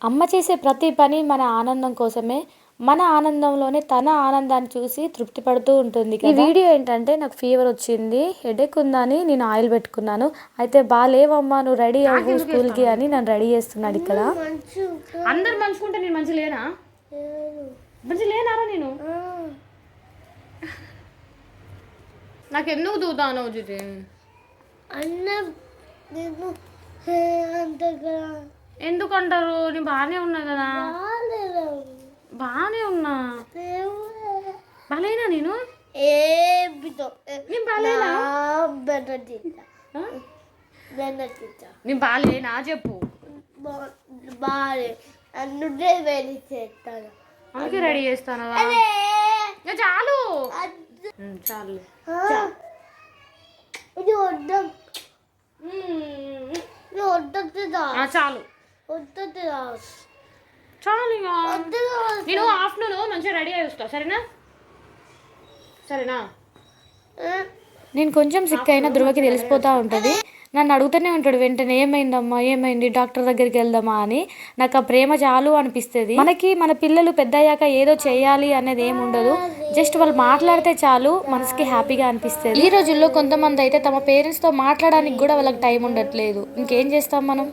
అమ్మ చేసే ప్రతి పని మన ఆనందం కోసమే. మన ఆనందంలోనే తన ఆనందాన్ని చూసి తృప్తి పడుతూ ఉంటుంది కదా. ఈ వీడియో ఏంటంటే నాకు ఫీవర్ వచ్చింది, హెడేక్ ఉందని నేను ఆయిల్ పెట్టుకున్నాను. అయితే బాలేవమ్మా నువ్వు రెడీ అవ్వు స్కూల్కి అని నన్ను రెడీ చేస్తున్నాడు ఇక్కడ. అందరు మంచుకుంటే నేను మంచి లేనా? మంచి లేనారా నేను? నాకు ఎందుకు దూతాను జిటి ఎందుకంటారు? నేను బాగానే ఉన్నా కదా. బాగానే ఉన్నా. బాలేనా నేను? నేను బాలేనా? నేను బాలేనా చెప్పు. అందుకే రెడీ చేస్తాను. చాలు చాలు చాలు చాలు. నేను ఆఫ్టర్నూన్ మంచిగా రెడీ అయ్యి వస్తా, సరేనా? సరేనా? నేను కొంచెం సిక్ అయినా ధృవకి తెలిసిపోతూ ఉంటుంది. నన్ను అడుగుతూనే ఉంటాడు వెంటనే, ఏమైందమ్మా ఏమైంది, డాక్టర్ దగ్గరికి వెళ్దామా అని. నాకు ఆ ప్రేమ చాలు అనిపిస్తుంది. మనకి మన పిల్లలు పెద్దయ్యాక ఏదో చేయాలి అనేది ఏమి ఉండదు. జస్ట్ వాళ్ళు మాట్లాడితే చాలు మనసుకి హ్యాపీగా అనిపిస్తుంది. ఈ రోజుల్లో కొంతమంది అయితే తమ పేరెంట్స్తో మాట్లాడడానికి కూడా వాళ్ళకి టైం ఉండట్లేదు. ఇంకేం చేస్తాం మనం?